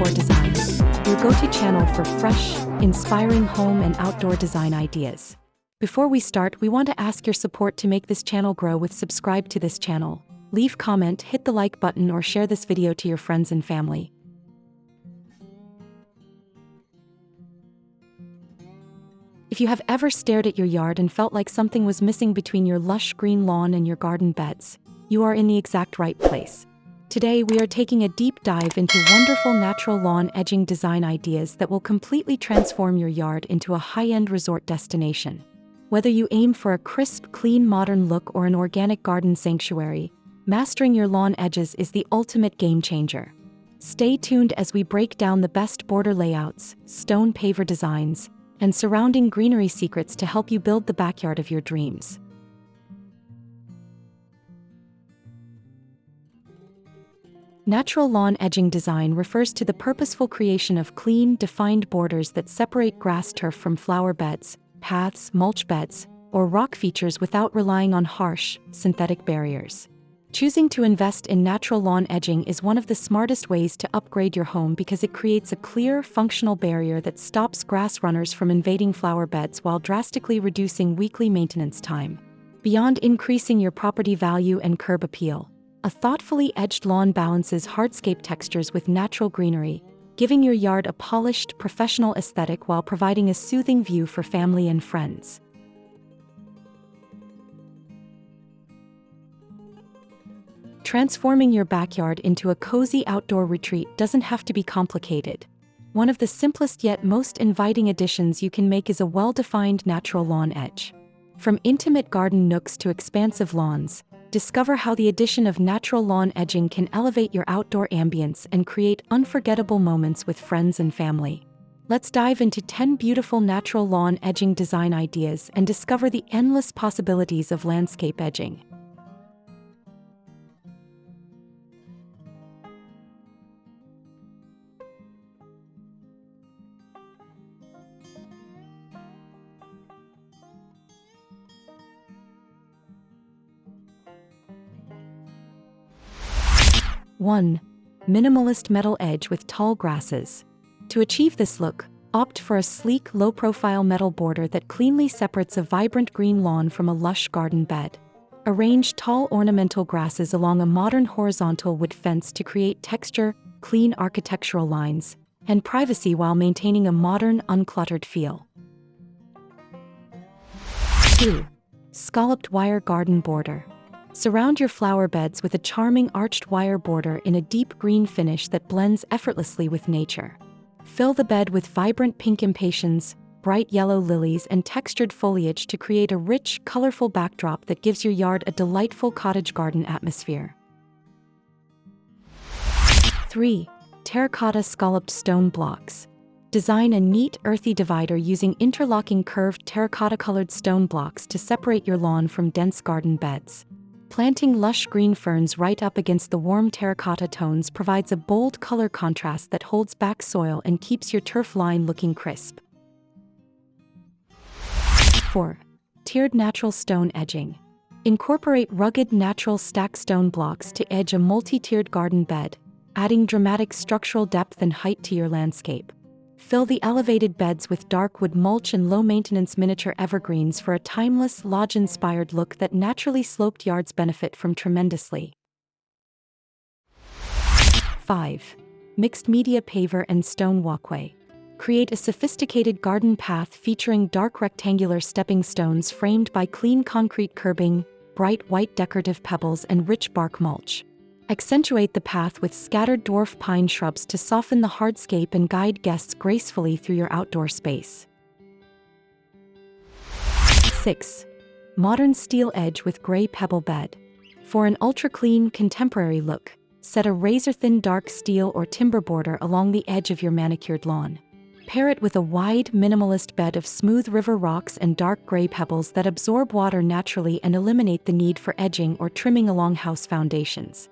Decor Designs, your go-to channel for fresh, inspiring home and outdoor design ideas. Before we start, we want to ask your support to make this channel grow with subscribe to this channel, leave comment, hit the like button or share this video to your friends and family. If you have ever stared at your yard and felt like something was missing between your lush green lawn and your garden beds, you are in the exact right place. Today we are taking a deep dive into wonderful natural lawn edging design ideas that will completely transform your yard into a high-end resort destination. Whether you aim for a crisp, clean, modern look or an organic garden sanctuary, mastering your lawn edges is the ultimate game changer. Stay tuned as we break down the best border layouts, stone paver designs, and surrounding greenery secrets to help you build the backyard of your dreams. Natural lawn edging design refers to the purposeful creation of clean, defined borders that separate grass turf from flower beds, paths, mulch beds, or rock features without relying on harsh, synthetic barriers. Choosing to invest in natural lawn edging is one of the smartest ways to upgrade your home because it creates a clear, functional barrier that stops grass runners from invading flower beds while drastically reducing weekly maintenance time. Beyond increasing your property value and curb appeal, a thoughtfully edged lawn balances hardscape textures with natural greenery, giving your yard a polished, professional aesthetic while providing a soothing view for family and friends. Transforming your backyard into a cozy outdoor retreat doesn't have to be complicated. One of the simplest yet most inviting additions you can make is a well-defined natural lawn edge. From intimate garden nooks to expansive lawns, discover how the addition of natural lawn edging can elevate your outdoor ambience and create unforgettable moments with friends and family. Let's dive into 10 beautiful natural lawn edging design ideas and discover the endless possibilities of landscape edging. One, minimalist metal edge with tall grasses. To achieve this look, opt for a sleek, low-profile metal border that cleanly separates a vibrant green lawn from a lush garden bed. Arrange tall ornamental grasses along a modern horizontal wood fence to create texture, clean architectural lines, and privacy while maintaining a modern, uncluttered feel. 2. Scalloped wire garden border. Surround your flower beds with a charming arched wire border in a deep green finish that blends effortlessly with nature. Fill the bed with vibrant pink impatiens, bright yellow lilies, and textured foliage to create a rich, colorful backdrop that gives your yard a delightful cottage garden atmosphere. 3. Terracotta scalloped stone blocks. Design a neat, earthy divider using interlocking curved terracotta-colored stone blocks to separate your lawn from dense garden beds. Planting lush green ferns right up against the warm terracotta tones provides a bold color contrast that holds back soil and keeps your turf line looking crisp. 4. Tiered natural stone edging. Incorporate rugged natural stacked stone blocks to edge a multi-tiered garden bed, adding dramatic structural depth and height to your landscape. Fill the elevated beds with dark wood mulch and low-maintenance miniature evergreens for a timeless, lodge-inspired look that naturally sloped yards benefit from tremendously. 5. Mixed media paver and stone walkway. Create a sophisticated garden path featuring dark rectangular stepping stones framed by clean concrete curbing, bright white decorative pebbles, and rich bark mulch. Accentuate the path with scattered dwarf pine shrubs to soften the hardscape and guide guests gracefully through your outdoor space. 6. Modern steel edge with gray pebble bed. For an ultra-clean, contemporary look, set a razor-thin dark steel or timber border along the edge of your manicured lawn. Pair it with a wide, minimalist bed of smooth river rocks and dark gray pebbles that absorb water naturally and eliminate the need for edging or trimming along house foundations.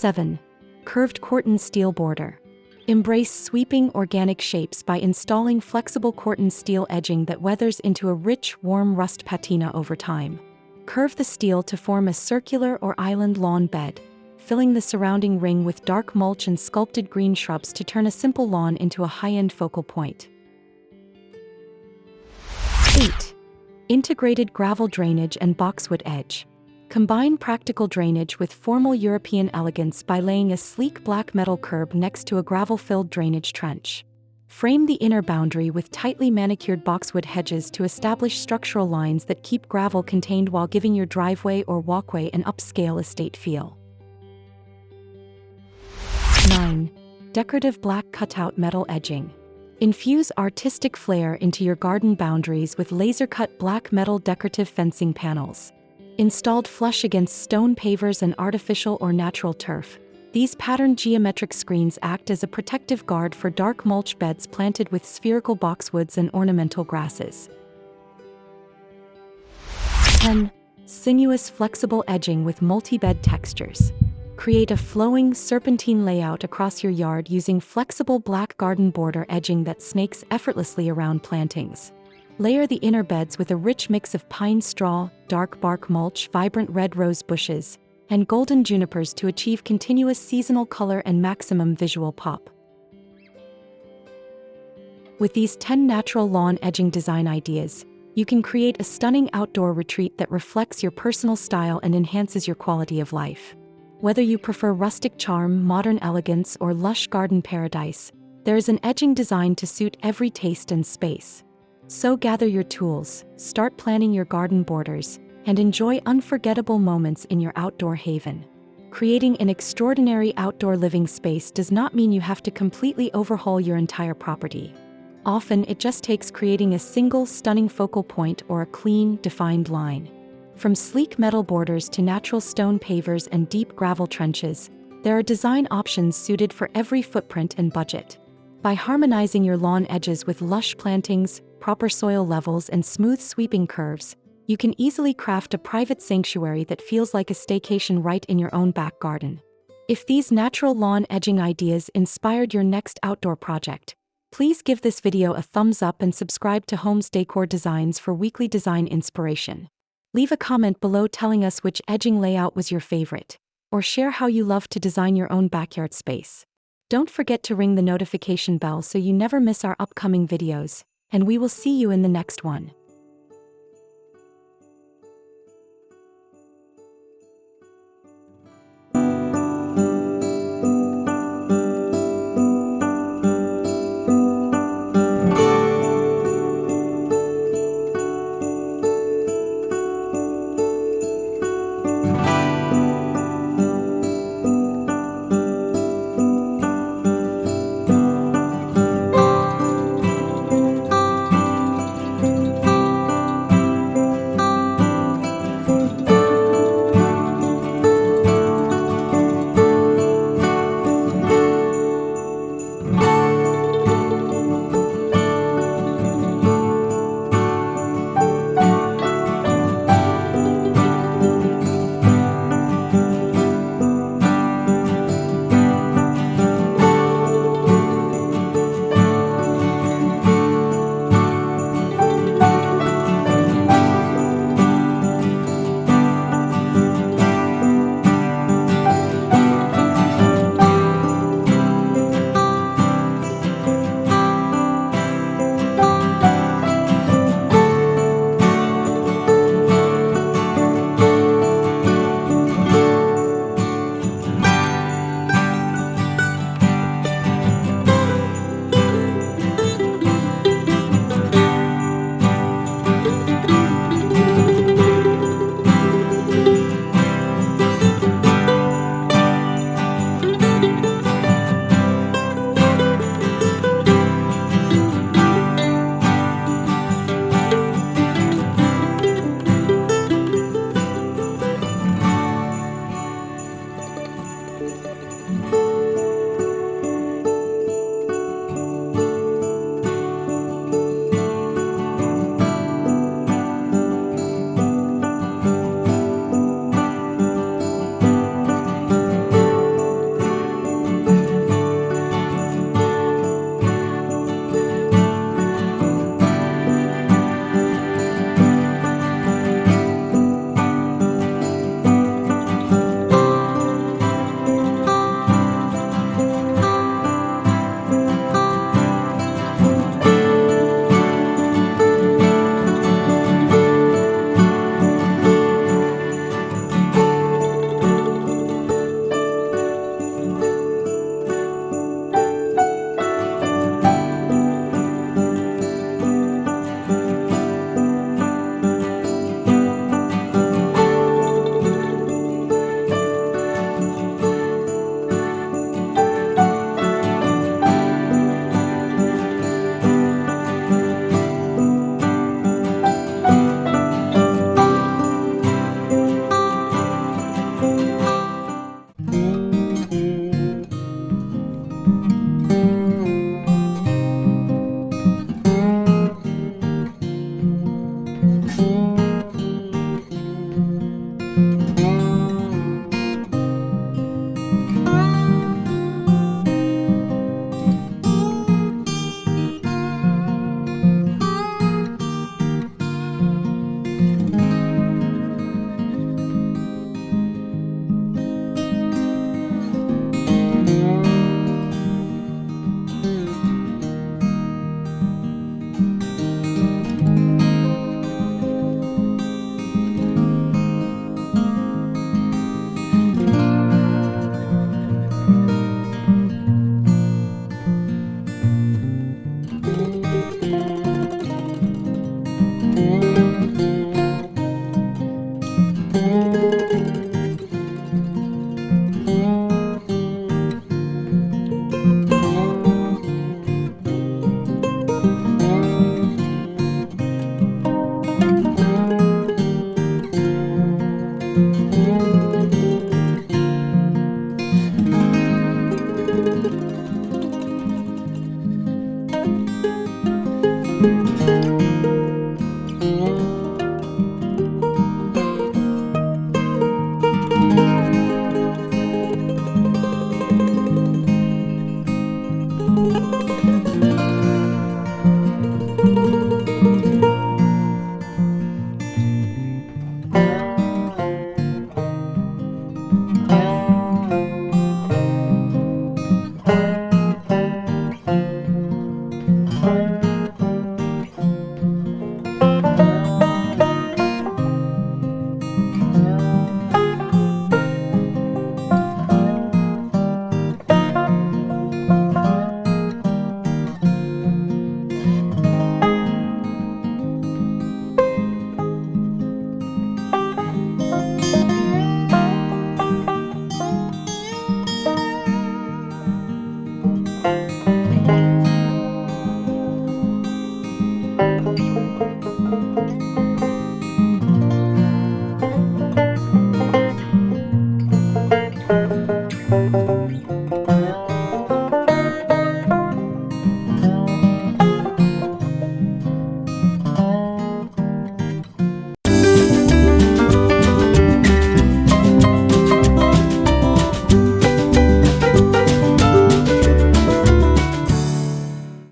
7. Curved Corten steel border. Embrace sweeping organic shapes by installing flexible Corten steel edging that weathers into a rich, warm rust patina over time. Curve the steel to form a circular or island lawn bed, filling the surrounding ring with dark mulch and sculpted green shrubs to turn a simple lawn into a high-end focal point. 8. Integrated gravel drainage and boxwood edge. Combine practical drainage with formal European elegance by laying a sleek black metal curb next to a gravel-filled drainage trench. Frame the inner boundary with tightly manicured boxwood hedges to establish structural lines that keep gravel contained while giving your driveway or walkway an upscale estate feel. 9. Decorative black cutout metal edging. Infuse artistic flair into your garden boundaries with laser-cut black metal decorative fencing panels. Installed flush against stone pavers and artificial or natural turf, these patterned geometric screens act as a protective guard for dark mulch beds planted with spherical boxwoods and ornamental grasses. 10. Sinuous flexible edging with multi-bed textures. Create a flowing, serpentine layout across your yard using flexible black garden border edging that snakes effortlessly around plantings. Layer the inner beds with a rich mix of pine straw, dark bark mulch, vibrant red rose bushes, and golden junipers to achieve continuous seasonal color and maximum visual pop. With these 10 natural lawn edging design ideas, you can create a stunning outdoor retreat that reflects your personal style and enhances your quality of life. Whether you prefer rustic charm, modern elegance, or lush garden paradise, there is an edging designed to suit every taste and space. So gather your tools, start planning your garden borders, and enjoy unforgettable moments in your outdoor haven. Creating an extraordinary outdoor living space does not mean you have to completely overhaul your entire property. Often, it just takes creating a single stunning focal point or a clean, defined line. From sleek metal borders to natural stone pavers and deep gravel trenches, there are design options suited for every footprint and budget. By harmonizing your lawn edges with lush plantings, proper soil levels, and smooth sweeping curves, you can easily craft a private sanctuary that feels like a staycation right in your own back garden. If these natural lawn edging ideas inspired your next outdoor project, please give this video a thumbs up and subscribe to Home's Decor Designs for weekly design inspiration. Leave a comment below telling us which edging layout was your favorite, or share how you love to design your own backyard space. Don't forget to ring the notification bell so you never miss our upcoming videos, and we will see you in the next one.